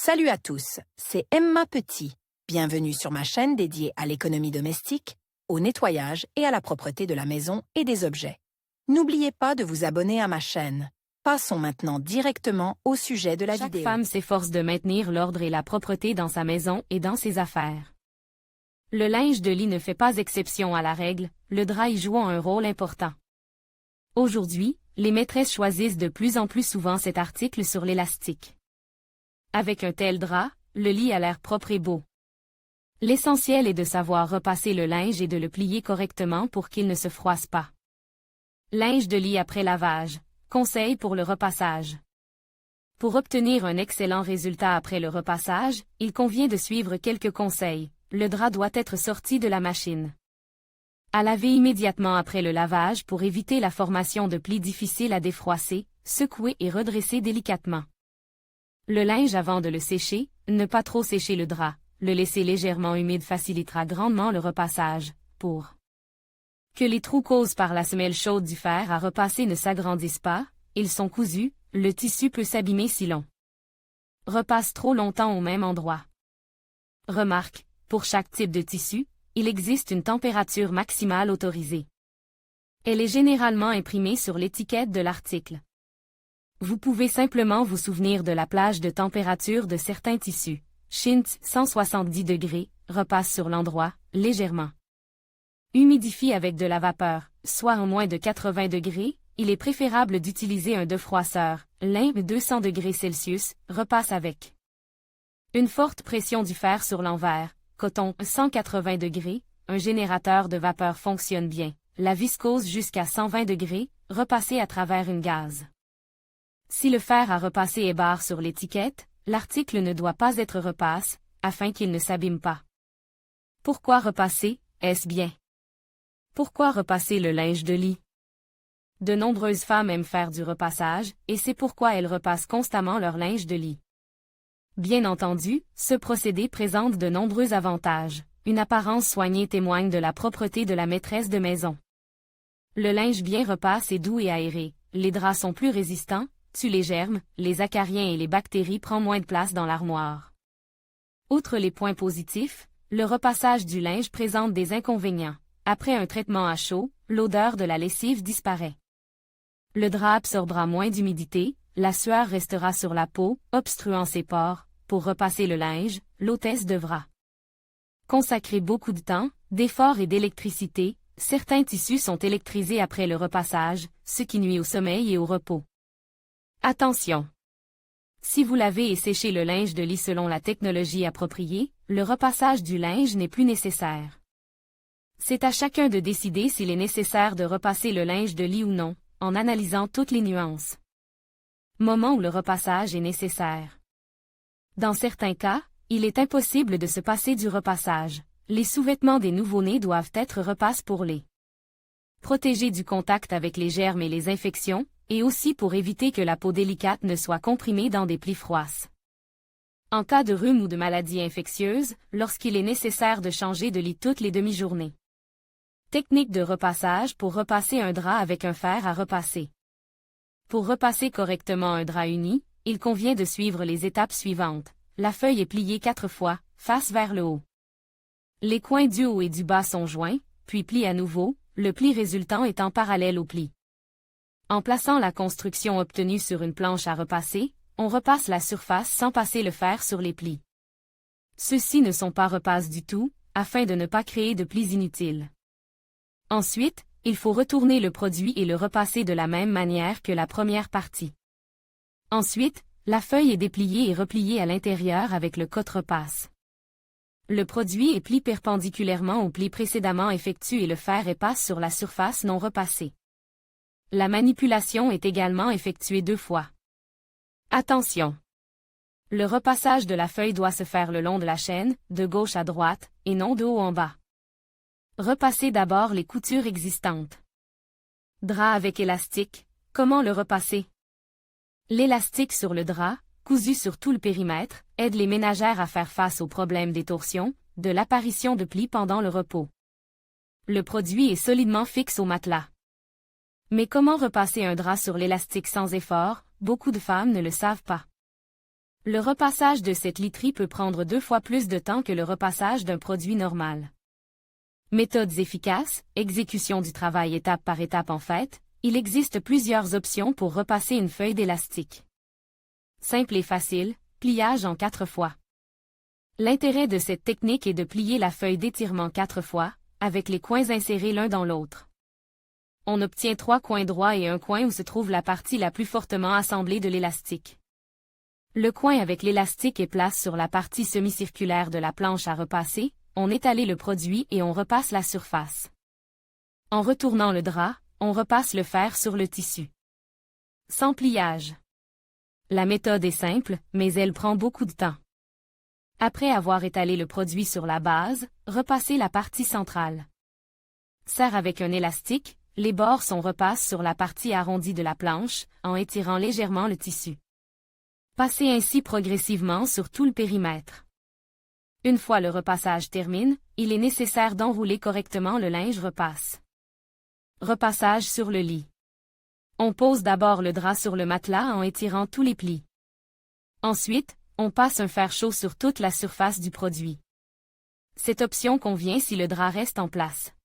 Salut à tous, c'est Emma Petit. Bienvenue sur ma chaîne dédiée à l'économie domestique, au nettoyage et à la propreté de la maison et des objets. N'oubliez pas de vous abonner à ma chaîne. Passons maintenant directement au sujet de la vidéo. Chaque femme s'efforce de maintenir l'ordre et la propreté dans sa maison et dans ses affaires. Le linge de lit ne fait pas exception à la règle, le drap y jouant un rôle important. Aujourd'hui, les maîtresses choisissent de plus en plus souvent cet article sur l'élastique. Avec un tel drap, le lit a l'air propre et beau. L'essentiel est de savoir repasser le linge et de le plier correctement pour qu'il ne se froisse pas. Linge de lit après lavage. Conseils pour le repassage. Pour obtenir un excellent résultat après le repassage, il convient de suivre quelques conseils. Le drap doit être sorti de la machine. À laver immédiatement après le lavage pour éviter la formation de plis difficiles à défroisser, secouer et redresser délicatement. Le linge avant de le sécher, ne pas trop sécher le drap, le laisser légèrement humide facilitera grandement le repassage, pour que les trous causés par la semelle chaude du fer à repasser ne s'agrandissent pas, ils sont cousus, le tissu peut s'abîmer si long. Repasse trop longtemps au même endroit. Remarque, pour chaque type de tissu, il existe une température maximale autorisée. Elle est généralement imprimée sur l'étiquette de l'article. Vous pouvez simplement vous souvenir de la plage de température de certains tissus. Chintz 170 degrés, repasse sur l'endroit, légèrement. Humidifie avec de la vapeur, soit en moins de 80 degrés, il est préférable d'utiliser un defroisseur, lin 200 degrés Celsius, repasse avec une forte pression du fer sur l'envers, coton 180 degrés, un générateur de vapeur fonctionne bien, la viscose jusqu'à 120 degrés, repassez à travers une gaze. Si le fer à repasser est barre sur l'étiquette, l'article ne doit pas être repasse, afin qu'il ne s'abîme pas. Pourquoi repasser, est-ce bien? Pourquoi repasser le linge de lit? De nombreuses femmes aiment faire du repassage, et c'est pourquoi elles repassent constamment leur linge de lit. Bien entendu, ce procédé présente de nombreux avantages. Une apparence soignée témoigne de la propreté de la maîtresse de maison. Le linge bien repasse est doux et aéré, les draps sont plus résistants, tuent les germes, les acariens et les bactéries prend moins de place dans l'armoire. Outre les points positifs, le repassage du linge présente des inconvénients. Après un traitement à chaud, l'odeur de la lessive disparaît. Le drap absorbera moins d'humidité, la sueur restera sur la peau, obstruant ses pores. Pour repasser le linge, l'hôtesse devra consacrer beaucoup de temps, d'efforts et d'électricité. Certains tissus sont électrisés après le repassage, ce qui nuit au sommeil et au repos. Attention! Si vous lavez et séchez le linge de lit selon la technologie appropriée, le repassage du linge n'est plus nécessaire. C'est à chacun de décider s'il est nécessaire de repasser le linge de lit ou non, en analysant toutes les nuances. Moment où le repassage est nécessaire. Dans certains cas, il est impossible de se passer du repassage. Les sous-vêtements des nouveau-nés doivent être repasses pour les protéger du contact avec les germes et les infections, et aussi pour éviter que la peau délicate ne soit comprimée dans des plis froisses. En cas de rhume ou de maladie infectieuse, lorsqu'il est nécessaire de changer de lit toutes les demi-journées. Technique de repassage pour repasser un drap avec un fer à repasser. Pour repasser correctement un drap uni, il convient de suivre les étapes suivantes. La feuille est pliée 4 fois, face vers le haut. Les coins du haut et du bas sont joints, puis pliés à nouveau, le pli résultant étant parallèle au pli. En plaçant la construction obtenue sur une planche à repasser, on repasse la surface sans passer le fer sur les plis. Ceux-ci ne sont pas repasses du tout, afin de ne pas créer de plis inutiles. Ensuite, il faut retourner le produit et le repasser de la même manière que la première partie. Ensuite, la feuille est dépliée et repliée à l'intérieur avec le cote-repasse. Le produit est plié perpendiculairement au pli précédemment effectué et le fer est passe sur la surface non repassée. La manipulation est également effectuée 2 fois. Attention! Le repassage de la feuille doit se faire le long de la chaîne, de gauche à droite, et non de haut en bas. Repassez d'abord les coutures existantes. Drap avec élastique, comment le repasser? L'élastique sur le drap, cousu sur tout le périmètre, aide les ménagères à faire face aux problèmes des torsions, de l'apparition de plis pendant le repos. Le produit est solidement fixe au matelas. Mais comment repasser un drap sur l'élastique sans effort? Beaucoup de femmes ne le savent pas. Le repassage de cette literie peut prendre 2 fois plus de temps que le repassage d'un produit normal. Méthodes efficaces, exécution du travail étape par étape. En fait, il existe plusieurs options pour repasser une feuille d'élastique. Simple et facile, pliage en 4 fois. L'intérêt de cette technique est de plier la feuille d'étirement 4 fois, avec les coins insérés l'un dans l'autre. On obtient 3 coins droits et un coin où se trouve la partie la plus fortement assemblée de l'élastique. Le coin avec l'élastique est placé sur la partie semi-circulaire de la planche à repasser, on étale le produit et on repasse la surface. En retournant le drap, on repasse le fer sur le tissu. Sans pliage. La méthode est simple, mais elle prend beaucoup de temps. Après avoir étalé le produit sur la base, repassez la partie centrale. Serre avec un élastique, les bords sont repassés sur la partie arrondie de la planche, en étirant légèrement le tissu. Passez ainsi progressivement sur tout le périmètre. Une fois le repassage termine, il est nécessaire d'enrouler correctement le linge repasse. Repassage sur le lit. On pose d'abord le drap sur le matelas en étirant tous les plis. Ensuite, on passe un fer chaud sur toute la surface du produit. Cette option convient si le drap reste en place.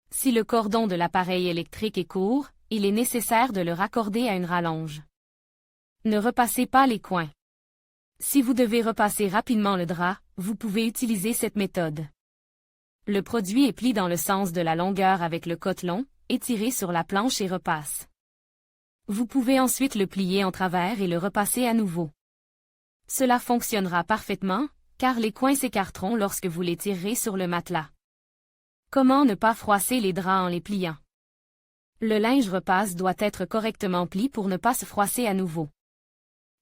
Si le cordon de l'appareil électrique est court, il est nécessaire de le raccorder à une rallonge. Ne repassez pas les coins. Si vous devez repasser rapidement le drap, vous pouvez utiliser cette méthode. Le produit est plié dans le sens de la longueur avec le cotelon, étiré sur la planche et repasse. Vous pouvez ensuite le plier en travers et le repasser à nouveau. Cela fonctionnera parfaitement, car les coins s'écarteront lorsque vous les tirerez sur le matelas. Comment ne pas froisser les draps en les pliant? Le linge repasse doit être correctement plié pour ne pas se froisser à nouveau.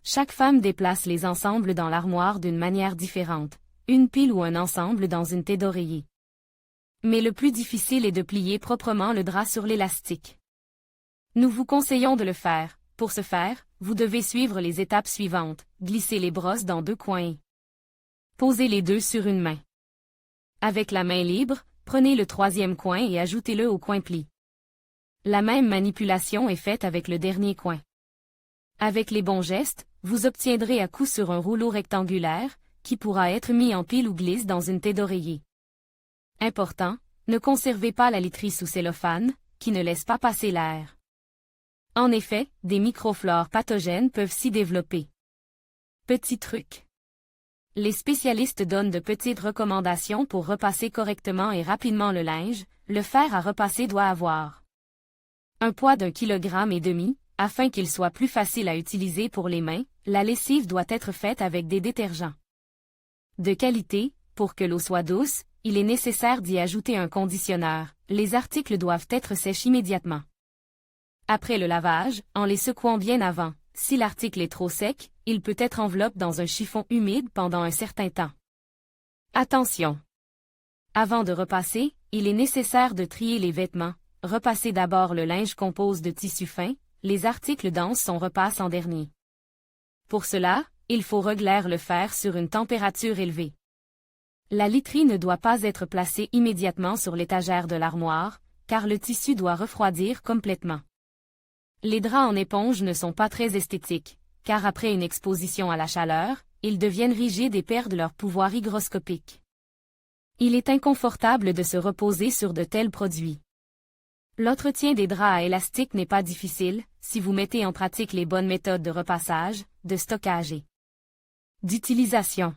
Chaque femme déplace les ensembles dans l'armoire d'une manière différente, une pile ou un ensemble dans une tête d'oreiller. Mais le plus difficile est de plier proprement le drap sur l'élastique. Nous vous conseillons de le faire. Pour ce faire, vous devez suivre les étapes suivantes. Glissez les brosses dans 2 coins. Posez les 2 sur une main. Avec la main libre, prenez le 3e coin et ajoutez-le au coin pli. La même manipulation est faite avec le dernier coin. Avec les bons gestes, vous obtiendrez à coup sûr un rouleau rectangulaire, qui pourra être mis en pile ou glisse dans une tête d'oreiller. Important, ne conservez pas la literie sous cellophane, qui ne laisse pas passer l'air. En effet, des microflores pathogènes peuvent s'y développer. Petit truc. Les spécialistes donnent de petites recommandations pour repasser correctement et rapidement le linge. Le fer à repasser doit avoir un poids d'1,5 kg, afin qu'il soit plus facile à utiliser pour les mains. La lessive doit être faite avec des détergents de qualité. Pour que l'eau soit douce, il est nécessaire d'y ajouter un conditionneur. Les articles doivent être sèches immédiatement. Après le lavage, en les secouant bien avant, si l'article est trop sec, il peut être enveloppé dans un chiffon humide pendant un certain temps. Attention! Avant de repasser, il est nécessaire de trier les vêtements. Repassez d'abord le linge compose de tissu fin, les articles denses sont repassés en dernier. Pour cela, il faut régler le fer sur une température élevée. La literie ne doit pas être placée immédiatement sur l'étagère de l'armoire, car le tissu doit refroidir complètement. Les draps en éponge ne sont pas très esthétiques, car après une exposition à la chaleur, ils deviennent rigides et perdent leur pouvoir hygroscopique. Il est inconfortable de se reposer sur de tels produits. L'entretien des draps à élastique n'est pas difficile, si vous mettez en pratique les bonnes méthodes de repassage, de stockage et d'utilisation.